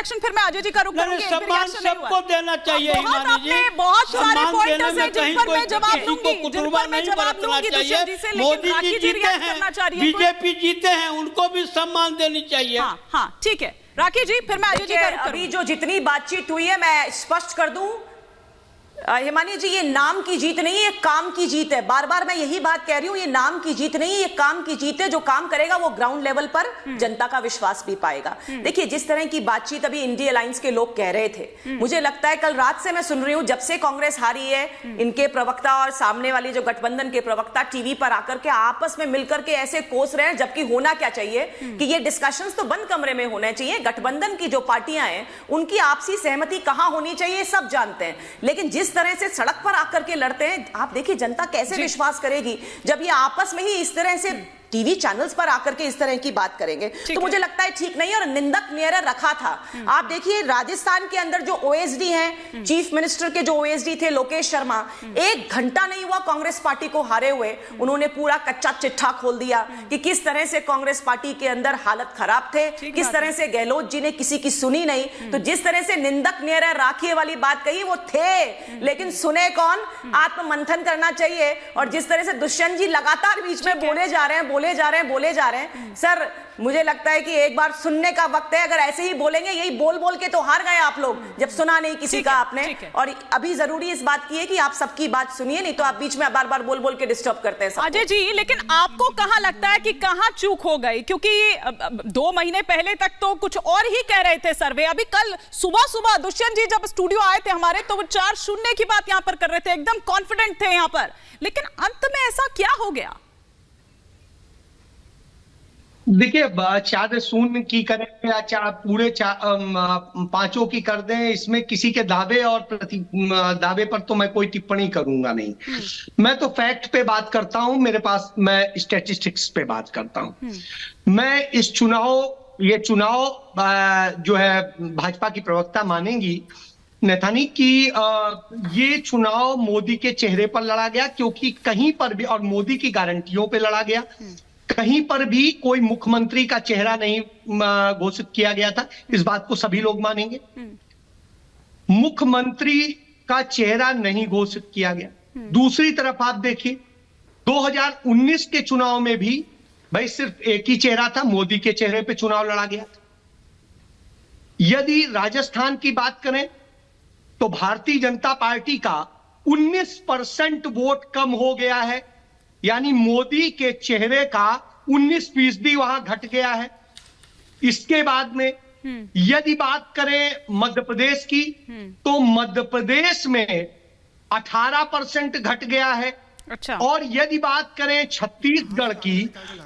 Reaction फिर मैं अजय जी का रुख करूंगी। सम्मान सबको देना चाहिए। बहुत सारे पॉइंट्स हैं जिन पर मैं जवाब दूंगी, जिन पर मैं जवाब दूंगी दुष्यंत जी से, लेकिन राखी जी रिएक्ट करना चाह रही है। बीजेपी जीते हैं, उनको भी सम्मान देनी चाहिए। हाँ ठीक है राखी जी, फिर मैं अजय जी का रुख करूंगी। अभी जो जितनी बातचीत हुई है मैं स्पष्ट कर दूं, हिमानी जी, ये नाम की जीत नहीं है, ये काम की जीत है। बार बार मैं यही बात कह रही हूं, ये नाम की जीत नहीं है, ये काम की जीत है। जो काम करेगा वो ग्राउंड लेवल पर जनता का विश्वास भी पाएगा। देखिए, जिस तरह की बातचीत अभी इंडिया अलायंस के लोग कह रहे थे, मुझे लगता है कल रात से मैं सुन रही हूं, जब से कांग्रेस हारी है, इनके प्रवक्ता और सामने वाली जो गठबंधन के प्रवक्ता टीवी पर आकर के आपस में मिलकर के ऐसे कोस रहे हैं, जबकि होना क्या चाहिए कि ये डिस्कशंस तो बंद कमरे में होने चाहिए। गठबंधन की जो पार्टियां हैं उनकी आपसी सहमति कहां होनी चाहिए सब जानते हैं, लेकिन जिस तरह से सड़क पर आकर के लड़ते हैं, आप देखिए जनता कैसे विश्वास करेगी जब ये आपस में ही इस तरह से टीवी चैनल्स पर आकर के इस तरह की बात करेंगे। तो मुझे लगता है ठीक नहीं है, और निंदक नियर रखा था। आप देखिए राजस्थान के अंदर जो ओएसडी हैं, चीफ मिनिस्टर के जो ओएसडी थे लोकेश शर्मा, 1 घंटा नहीं हुआ कांग्रेस पार्टी को हारे हुए, उन्होंने पूरा कच्चा चिट्ठा खोल दिया कि किस तरह से कांग्रेस पार्टी के अंदर हालत खराब थे, किस तरह से गहलोत जी ने किसी की सुनी नहीं। तो जिस तरह से निंदक नियर राखिए वाली बात कही, वो थे, लेकिन सुने कौन? आत्ममंथन करना चाहिए। और जिस तरह से दुष्यंत जी लगातार बीच में बोले जा रहे हैं सर, मुझे लगता है कि एक बार सुनने का वक्त है। अगर ऐसे ही बोलेंगे, यही बोल बोल के तो हार गए आप लोग, जब सुना नहीं किसी का आपने। और अभी जरूरी इस बात की है कि आप सबकी बात सुनिए, नहीं तो आप बीच में बार बार बोल बोल के डिस्टर्ब करते हैं। अजय जी, लेकिन आपको कहां लगता है कि कहां चूक हो गई? क्योंकि 2 महीने पहले तक तो कुछ और ही कह रहे थे सर्वे, अभी कल सुबह दुष्यंत जी जब स्टूडियो आए थे हमारे, तो वो 4-0 की बात यहां पर कर रहे थे, एकदम कॉन्फिडेंट थे यहां पर, लेकिन अंत में ऐसा क्या हो गया? देखिए, 4-0 की करें या पूरे 5 की कर दें, इसमें किसी के दावे और दावे पर तो मैं कोई टिप्पणी करूंगा नहीं। मैं तो फैक्ट पे बात करता हूं, मैं स्टैटिस्टिक्स पे बात करता हूं। मैं ये चुनाव जो है भाजपा की प्रवक्ता मानेंगी नेथानी की, ये चुनाव मोदी के चेहरे पर लड़ा गया, क्योंकि कहीं पर भी, और मोदी की गारंटियों पे लड़ा गया, कहीं पर भी कोई मुख्यमंत्री का चेहरा नहीं घोषित किया गया था। इस बात को सभी लोग मानेंगे। मुख्यमंत्री का चेहरा नहीं घोषित किया गया। दूसरी तरफ आप देखिए, 2019 के चुनाव में भी भाई सिर्फ एक ही चेहरा था, मोदी के चेहरे पे चुनाव लड़ा गया था। यदि राजस्थान की बात करें तो भारतीय जनता पार्टी का 19% वोट कम हो गया है, यानी मोदी के चेहरे का 19% वहां घट गया है। इसके बाद में यदि बात करें मध्य प्रदेश की, तो मध्य प्रदेश में 18% घट गया है। अच्छा। और यदि बात करें छत्तीसगढ़ की,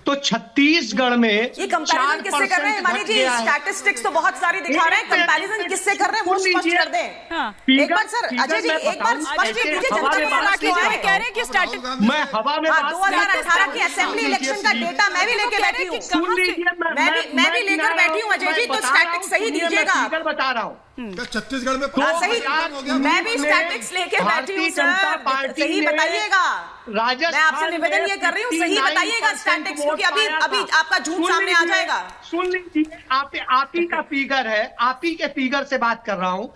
तो छत्तीसगढ़ में ये कंपैरिजन किससे कर रहे हैं मानी जी? स्टैटिस्टिक्स तो बहुत सारी दिखा रहे हैं, कंपैरिजन किससे कर रहे हैं वो स्पष्ट कर दें। हाँ। एक बार सर अजय जी, एक बार स्पष्ट कीजिए, जनता को राखी जी कह रहे हैं कि स्टैटिस्टिक्स, मैं हवा में 2018 के असेंबली इलेक्शन का डेटा मैं भी लेके बैठी हूँ, मैं भी लेकर बैठी हूँ अजय जी, तो स्टैटिस्टिक्स सही दीजिएगा। बता रहा हूँ छत्तीसगढ़ में सही, मैं भी स्टैटिस्टिक्स लेके बैठी हूँ सर, सही बताइएगा। मैं आपसे निवेदन ये कर रही हूँ, सही बताइएगा स्टैटिस्टिक्स, क्योंकि अभी आपका झूठ सामने आ जाएगा। सुन लीजिए, आप ही का फिगर है, आप ही के फिगर से बात कर रहा हूँ।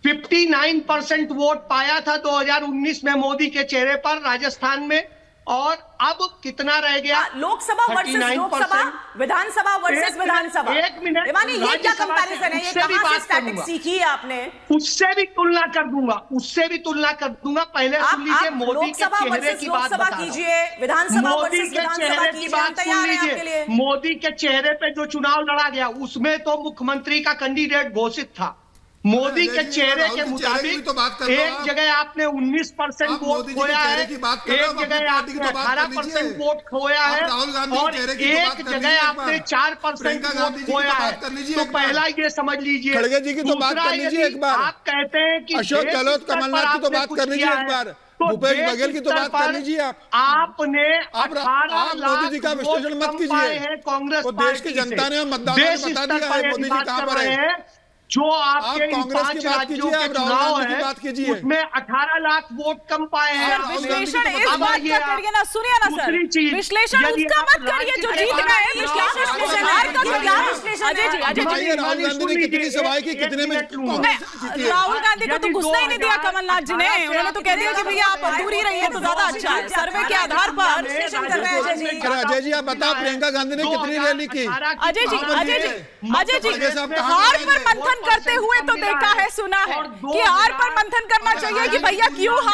59% वोट पाया था 2019 में मोदी के चेहरे पर राजस्थान में, और अब कितना रह गया? लोकसभा वर्सेस लोकसभा, विधानसभा वर्सेस विधानसभा। एक मिनट, ये क्या कंपैरिजन है? ये कहां से स्टैटिस्टिक्स सीखी है आपने? उससे भी तुलना कर दूंगा, पहले सुन लीजिए मोदी के चेहरे की बात बता रहा हूं। कीजिए, विधानसभा वर्सेस विधानसभा कीजिए। मोदी के चेहरे पे जो चुनाव लड़ा गया, उसमें तो मुख्यमंत्री का कैंडिडेट घोषित था। मोदी के चेहरे के मुताबिक एक जगह आपने 19% वोट खोया है, एक जगह आपने 18% वोट खोया है, और एक जगह आपने 4% वोट खोया है। तो पहला ये समझ लीजिए। खड़गे जी की तो बात कर लीजिए एक बार। आप कहते हैं कि अशोक गहलोत कमलनाथ की तो बात कर लीजिए एक बार, भूपेश बघेल की तो बात कर लीजिए। आपने आप मोदी जी का विश्लेषण मत कीजिए, कांग्रेस देश की जनता ने मतदान बता दिया है मोदी जी कहां पर है। जो आपके इन कांग्रेस की 5 बात राज्यों कीजिए, के आप राहुल चुनाव गांधी की है बात कीजिए। उसमें 18 लाख वोट कम पाए हैं सर, आपने। विश्लेषण अब इस बात ये का करिए ना, सुनिए ना सर, दूसरी चीज, विश्लेषण यदि उसका आप मत करिए जो राज्य- जीत अरे गए, बात- विश्लेषण क्या हार विश्लेषण का है? करिए। क्या विश्लेषण अजय जी, है? अजय जी, बताइए राहुल गांधी ने कितनी सभाएं की, कितने में नहीं, राहुल गांधी को तो घुसना ही नहीं दिया कमलनाथ जी ने, उन्होंने तो कह दिया कि भैया आप दूर ही रहिए तो ज्यादा अच्छा है। सर्वे के आधार पर विश्लेषण कर रहे हैं अजय जी। अजय जी आप बताओ, प्रियंका गांधी ने कितनी रैली की? अजय जी, अजय जी, अजय जी, आगे साहब कहाँ हार गए पर थे? मंथन करते हुए तो देखा है, सुना है कि हार पर मंथन करना चाहिए कि भैया क्यों हार